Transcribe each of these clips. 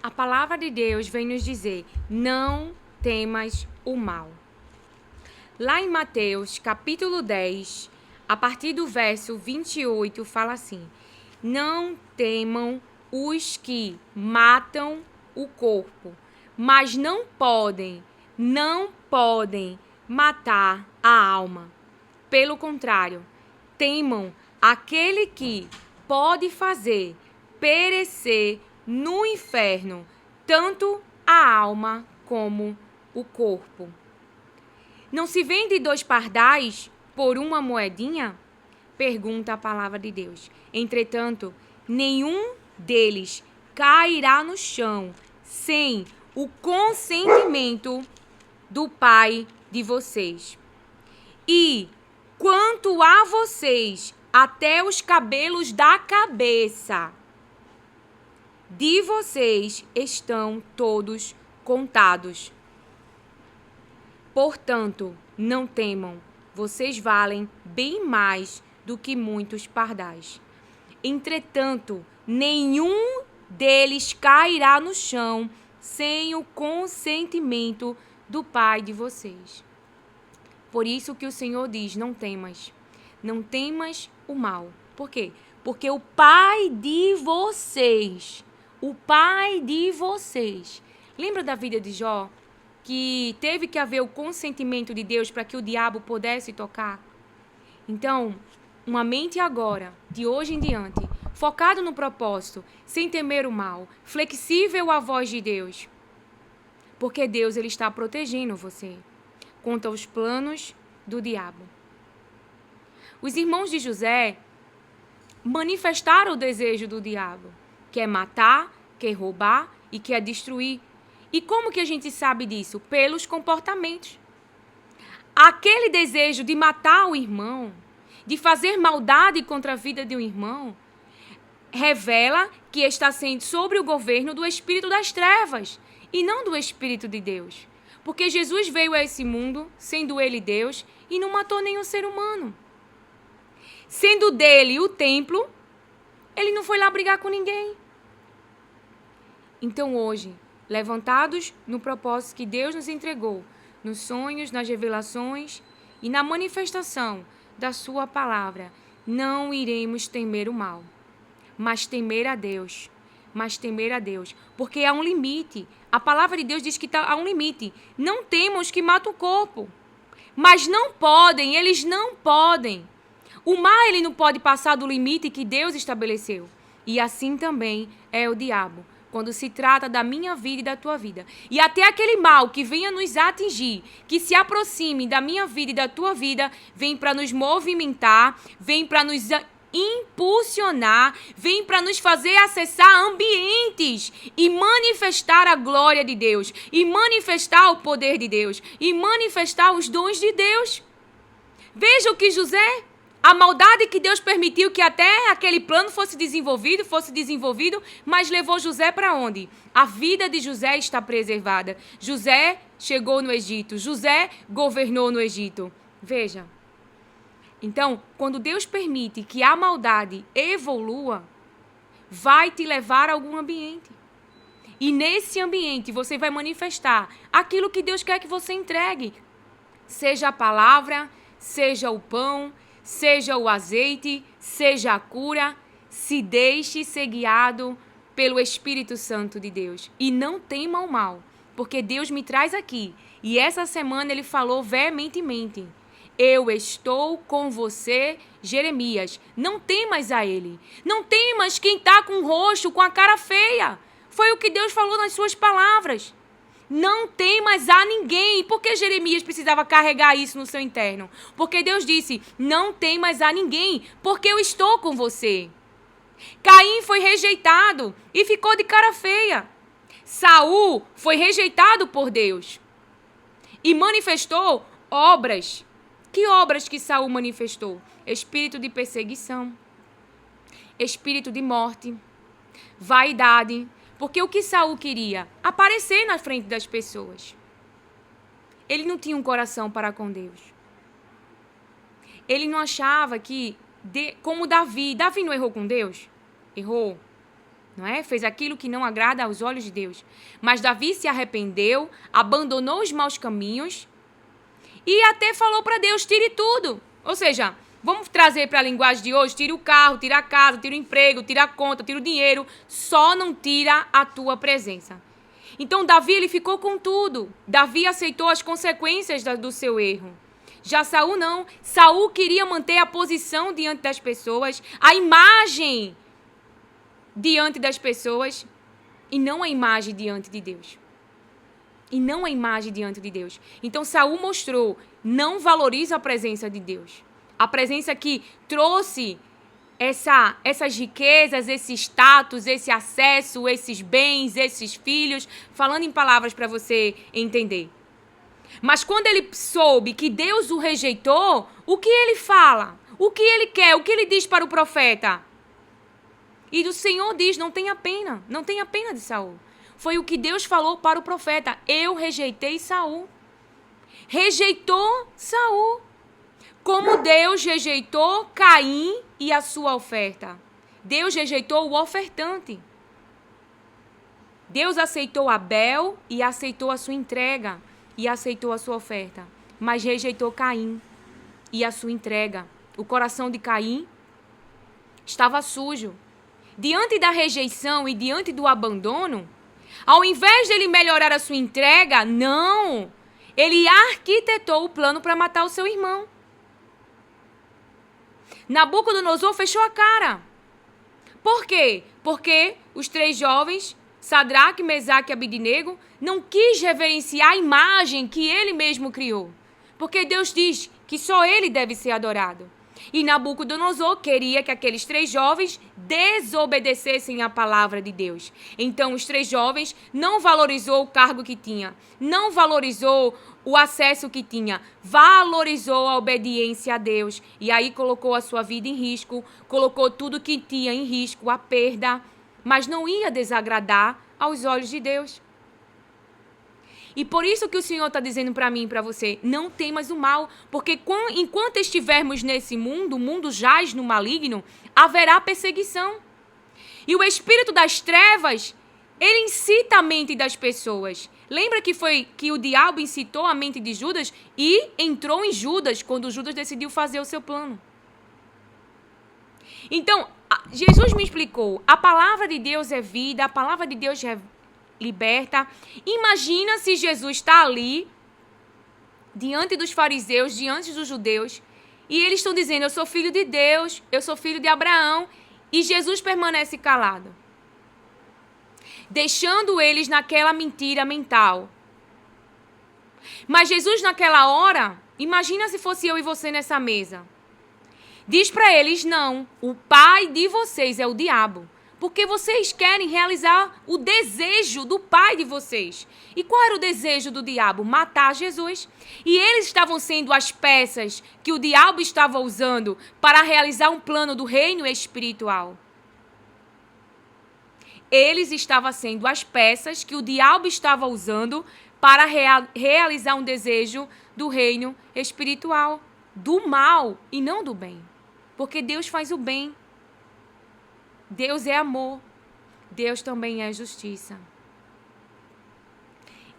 a palavra de Deus vem nos dizer: não temas o mal. Lá em Mateus, capítulo 10, a partir do verso 28, fala assim: não temam os que matam o corpo, mas não podem matar a alma. Pelo contrário, temam aquele que pode fazer perecer no inferno tanto a alma como o corpo. Não se vende 2 pardais por uma moedinha? Pergunta a palavra de Deus. Entretanto, nenhum deles cairá no chão sem o consentimento do Pai de vocês. E quanto a vocês, até os cabelos da cabeça de vocês estão todos contados. Portanto, não temam, vocês valem bem mais do que muitos pardais. Entretanto, nenhum deles cairá no chão sem o consentimento do Pai de vocês. Por isso que o Senhor diz: não temas o mal. Por quê? Porque o Pai de vocês, lembra da vida de Jó? Que teve que haver o consentimento de Deus para que o diabo pudesse tocar? Então, uma mente agora, de hoje em diante, focado no propósito, sem temer o mal, flexível à voz de Deus. Porque Deus, ele está protegendo você contra os planos do diabo. Os irmãos de José manifestaram o desejo do diabo, que é matar, que é roubar e que é destruir. E como que a gente sabe disso? Pelos comportamentos. Aquele desejo de matar o irmão, de fazer maldade contra a vida de um irmão, revela que está sendo sobre o governo do espírito das trevas e não do Espírito de Deus. Porque Jesus veio a esse mundo, sendo ele Deus, e não matou nenhum ser humano. Sendo dele o templo, ele não foi lá brigar com ninguém. Então hoje, levantados no propósito que Deus nos entregou, nos sonhos, nas revelações e na manifestação da sua palavra, não iremos temer o mal, mas temer a Deus. Porque há um limite. A palavra de Deus diz que há um limite. Não temos que matar o corpo. Mas eles não podem. O mal, ele não pode passar do limite que Deus estabeleceu. E assim também é o diabo, quando se trata da minha vida e da tua vida. E até aquele mal que venha nos atingir, que se aproxime da minha vida e da tua vida, vem para nos movimentar, vem para nos impulsionar, vem para nos fazer acessar ambientes e manifestar a glória de Deus, e manifestar o poder de Deus, e manifestar os dons de Deus. Veja o que José, a maldade que Deus permitiu que até aquele plano fosse desenvolvido, mas levou José para onde? A vida de José está preservada. José chegou no Egito, José governou no Egito. Veja. Então, quando Deus permite que a maldade evolua, vai te levar a algum ambiente. E nesse ambiente você vai manifestar aquilo que Deus quer que você entregue. Seja a palavra, seja o pão, seja o azeite, seja a cura. Se deixe ser guiado pelo Espírito Santo de Deus. E não tema o mal, porque Deus me traz aqui. E essa semana ele falou veementemente: eu estou com você, Jeremias. Não temas a ele. Não temas quem está com o rosto, com a cara feia. Foi o que Deus falou nas suas palavras. Não temas a ninguém. Por que Jeremias precisava carregar isso no seu interno? Porque Deus disse: não temas a ninguém, porque eu estou com você. Caim foi rejeitado e ficou de cara feia. Saul foi rejeitado por Deus e manifestou obras. Que obras que Saul manifestou? Espírito de perseguição, espírito de morte, vaidade. Porque o que Saul queria? Aparecer na frente das pessoas. Ele não tinha um coração para com Deus. Ele não achava que, como Davi não errou com Deus? Errou. não é? Fez aquilo que não agrada aos olhos de Deus. Mas Davi se arrependeu, abandonou os maus caminhos e até falou para Deus, tire tudo. Ou seja, vamos trazer para a linguagem de hoje, tira o carro, tira a casa, tira o emprego, tira a conta, tira o dinheiro, só não tira a tua presença. Então Davi, ele ficou com tudo. Davi aceitou as consequências do seu erro. Já Saul não. Saul queria manter a posição diante das pessoas, a imagem diante das pessoas e não a imagem diante de Deus. E não a imagem diante de Deus. Então Saul mostrou, não valoriza a presença de Deus. A presença que trouxe essas riquezas, esse status, esse acesso, esses bens, esses filhos, falando em palavras para você entender. Mas quando ele soube que Deus o rejeitou, o que ele fala? O que ele quer? O que ele diz para o profeta? E o Senhor diz, não tenha pena de Saul. Foi o que Deus falou para o profeta, eu rejeitei Saul. Rejeitou Saul. Como Deus rejeitou Caim e a sua oferta. Deus rejeitou o ofertante. Deus aceitou Abel e aceitou a sua entrega e aceitou a sua oferta. Mas rejeitou Caim e a sua entrega. O coração de Caim estava sujo. Diante da rejeição e diante do abandono, ao invés de ele melhorar a sua entrega, não. Ele arquitetou o plano para matar o seu irmão. Nabucodonosor fechou a cara. Por quê? Porque os 3 jovens, Sadraque, Mesaque e Abednego, não quis reverenciar a imagem que ele mesmo criou. Porque Deus diz que só ele deve ser adorado. E Nabucodonosor queria que aqueles 3 jovens desobedecessem a palavra de Deus. Então os 3 jovens não valorizou o cargo que tinha, não valorizou o acesso que tinha, valorizou a obediência a Deus. E aí colocou a sua vida em risco, colocou tudo que tinha em risco, a perda, mas não ia desagradar aos olhos de Deus. E por isso que o Senhor está dizendo para mim e para você, não temas o mal, porque enquanto estivermos nesse mundo, o mundo jaz no maligno, haverá perseguição. E o espírito das trevas, ele incita a mente das pessoas. Lembra que o diabo incitou a mente de Judas e entrou em Judas quando Judas decidiu fazer o seu plano. Então, Jesus me explicou, a palavra de Deus é vida, a palavra de Deus é liberta. Imagina se Jesus está ali, diante dos fariseus, diante dos judeus, e eles estão dizendo, eu sou filho de Deus, eu sou filho de Abraão, e Jesus permanece calado, deixando eles naquela mentira mental. Mas Jesus naquela hora, imagina se fosse eu e você nessa mesa, diz para eles, não, o pai de vocês é o diabo. Porque vocês querem realizar o desejo do pai de vocês. E qual era o desejo do diabo? Matar Jesus. E eles estavam sendo as peças que o diabo estava usando para realizar um plano do reino espiritual. Eles estavam sendo as peças que o diabo estava usando para realizar um desejo do reino espiritual. Do mal e não do bem. Porque Deus faz o bem. Deus é amor. Deus também é justiça.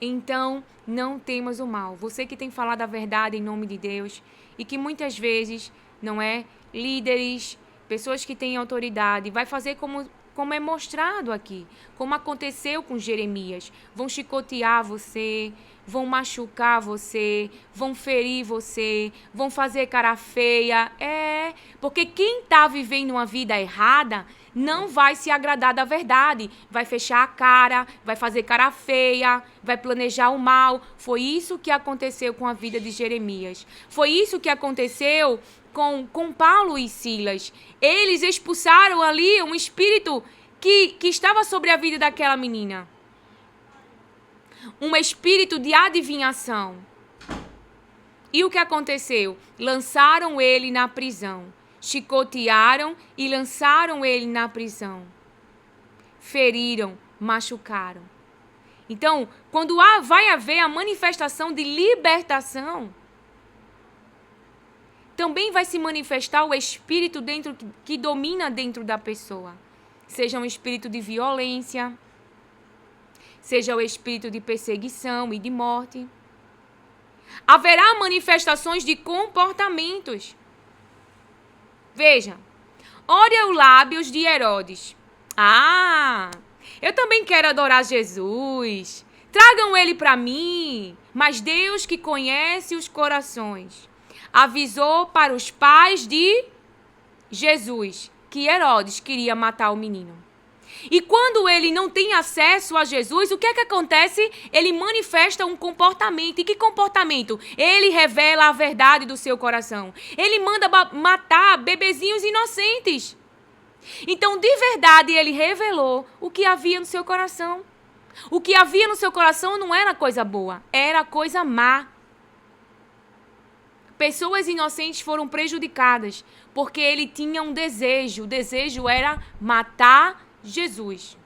Então, não temas o mal. Você que tem falado a verdade em nome de Deus e que muitas vezes, não é, líderes, pessoas que têm autoridade, vai fazer como é mostrado aqui, como aconteceu com Jeremias. Vão chicotear você, vão machucar você, vão ferir você, vão fazer cara feia. Porque quem está vivendo uma vida errada não vai se agradar da verdade. Vai fechar a cara, vai fazer cara feia, vai planejar o mal. Foi isso que aconteceu com a vida de Jeremias. Foi isso que aconteceu com Paulo e Silas. Eles expulsaram ali um espírito que estava sobre a vida daquela menina. Um espírito de adivinhação. E o que aconteceu? Lançaram ele na prisão. Chicotearam e lançaram ele na prisão. Feriram, machucaram. Então, quando vai haver a manifestação de libertação, também vai se manifestar o espírito que domina dentro da pessoa. seja um espírito de violência, seja o espírito de perseguição e de morte. Haverá manifestações de comportamentos. Veja, olha os lábios de Herodes. Ah, eu também quero adorar Jesus. Tragam ele para mim. Mas Deus, que conhece os corações, avisou para os pais de Jesus que Herodes queria matar o menino. E quando ele não tem acesso a Jesus, o que é que acontece? Ele manifesta um comportamento. E que comportamento? Ele revela a verdade do seu coração. Ele manda matar bebezinhos inocentes. Então, de verdade, ele revelou o que havia no seu coração. O que havia no seu coração não era coisa boa, era coisa má. Pessoas inocentes foram prejudicadas porque ele tinha um desejo. O desejo era matar Jesus.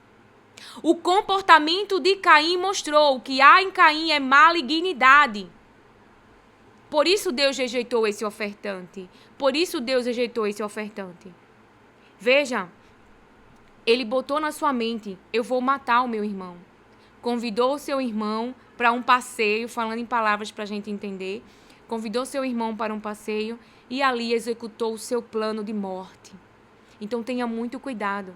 O comportamento de Caim mostrou que há em Caim é malignidade. Por isso Deus rejeitou esse ofertante. Veja, ele botou na sua mente, eu vou matar o meu irmão. Convidou o seu irmão para um passeio, falando em palavras para a gente entender. Convidou seu irmão para um passeio e ali executou o seu plano de morte. Então tenha muito cuidado.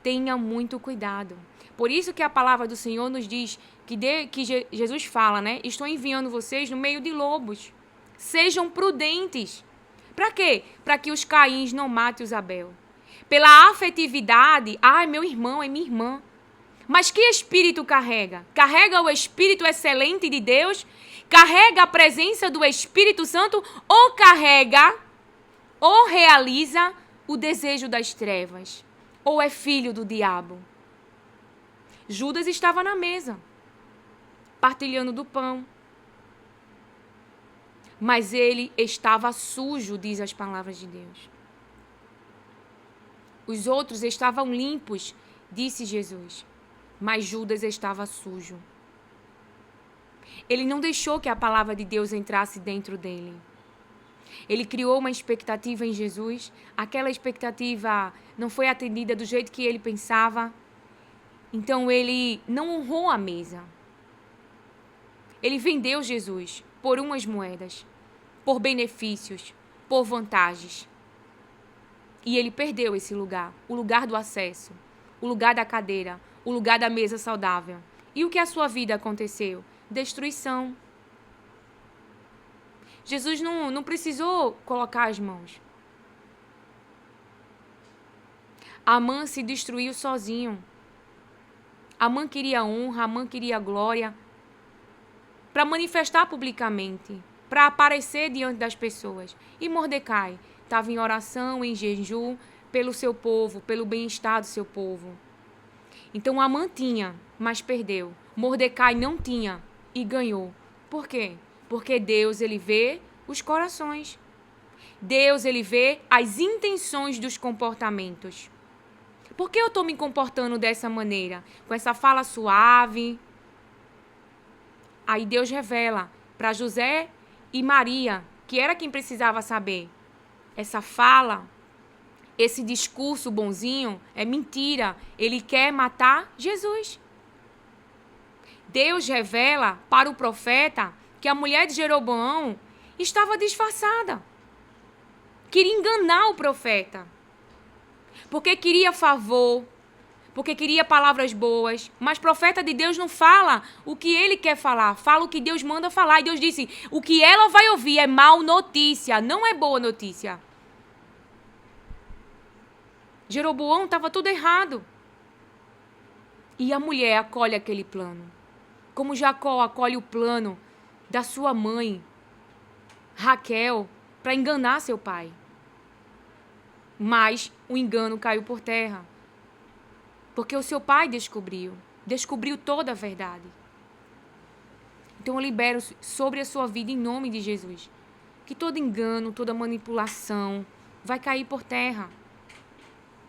Tenha muito cuidado. Por isso que a palavra do Senhor nos diz que Jesus fala, né? Estou enviando vocês no meio de lobos. Sejam prudentes. Para quê? Para que os Caíns não matem os Abel. Pela afetividade, ai, meu irmão, é minha irmã. Mas que espírito carrega? Carrega o Espírito excelente de Deus? Carrega a presença do Espírito Santo? Ou carrega, ou realiza o desejo das trevas? Ou é filho do diabo? Judas estava na mesa, partilhando do pão. Mas ele estava sujo, diz as palavras de Deus. Os outros estavam limpos, disse Jesus. Mas Judas estava sujo. Ele não deixou que a palavra de Deus entrasse dentro dele. Ele criou uma expectativa em Jesus. Aquela expectativa não foi atendida do jeito que ele pensava. Então ele não honrou a mesa. Ele vendeu Jesus por umas moedas, por benefícios, por vantagens. E ele perdeu esse lugar, o lugar do acesso, o lugar da cadeira, o lugar da mesa saudável. E o que a sua vida aconteceu? Destruição. Jesus não precisou colocar as mãos. Amã se destruiu sozinho. Amã queria honra, Amã queria glória, para manifestar publicamente, para aparecer diante das pessoas. E Mordecai estava em oração, em jejum, pelo seu povo, pelo bem-estar do seu povo. Então Amã tinha, mas perdeu. Mordecai não tinha e ganhou. Por quê? Porque Deus, ele vê os corações. Deus, ele vê as intenções dos comportamentos. Por que eu estou me comportando dessa maneira? Com essa fala suave. Aí Deus revela para José e Maria, que era quem precisava saber. Essa fala, esse discurso bonzinho é mentira. Ele quer matar Jesus. Deus revela para o profeta que a mulher de Jeroboão estava disfarçada. Queria enganar o profeta. Porque queria favor, porque queria palavras boas. Mas profeta de Deus não fala o que ele quer falar, fala o que Deus manda falar. E Deus disse, o que ela vai ouvir é mal notícia, não é boa notícia. Jeroboão estava tudo errado. E a mulher acolhe aquele plano. Como Jacó acolhe o plano da sua mãe, Raquel, para enganar seu pai. Mas o engano caiu por terra. Porque o seu pai descobriu toda a verdade. Então eu libero sobre a sua vida em nome de Jesus. Que todo engano, toda manipulação vai cair por terra.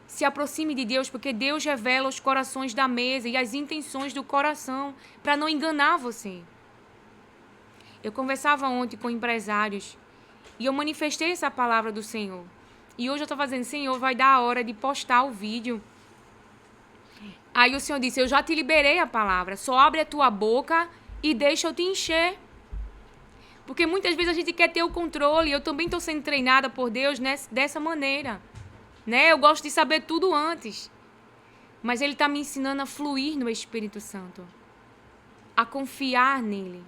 Se aproxime de Deus, porque Deus revela os corações da mesa e as intenções do coração para não enganar você. Eu conversava ontem com empresários e eu manifestei essa palavra do Senhor. E hoje eu estou fazendo, Senhor, vai dar a hora de postar o vídeo. Aí o Senhor disse, eu já te liberei a palavra. Só abre a tua boca e deixa eu te encher. Porque muitas vezes a gente quer ter o controle. Eu também estou sendo treinada por Deus dessa maneira. Né? Eu gosto de saber tudo antes. Mas Ele está me ensinando a fluir no Espírito Santo. A confiar nele.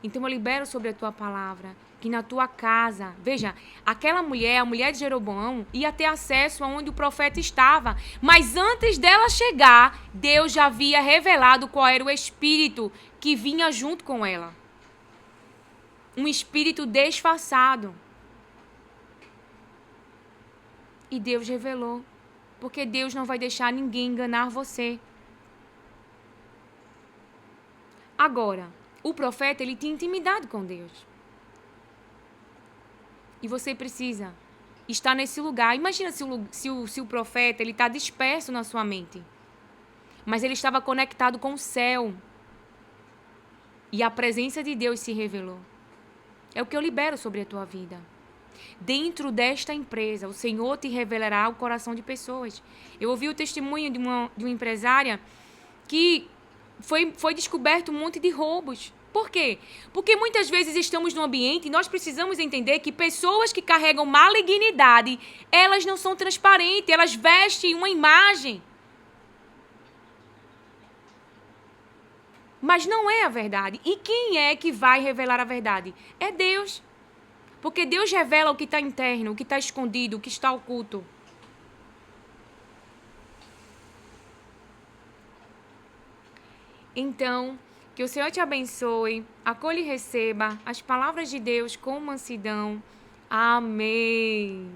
Então eu libero sobre a tua palavra que na tua casa, veja, aquela mulher, a mulher de Jeroboão, ia ter acesso aonde o profeta estava. Mas antes dela chegar, Deus já havia revelado qual era o espírito que vinha junto com ela. Um espírito disfarçado. E Deus revelou. Porque Deus não vai deixar ninguém enganar você. Agora, o profeta, ele tinha intimidade com Deus. E você precisa estar nesse lugar. Imagina se o profeta ele está disperso na sua mente. Mas ele estava conectado com o céu. E a presença de Deus se revelou. É o que eu libero sobre a tua vida. Dentro desta empresa, o Senhor te revelará o coração de pessoas. Eu ouvi o testemunho de uma empresária que foi descoberto um monte de roubos. Por quê? Porque muitas vezes estamos num ambiente e nós precisamos entender que pessoas que carregam malignidade, elas não são transparentes, elas vestem uma imagem. Mas não é a verdade. E quem é que vai revelar a verdade? É Deus. Porque Deus revela o que está interno, o que está escondido, o que está oculto. Então, que o Senhor te abençoe, acolha e receba as palavras de Deus com mansidão. Amém.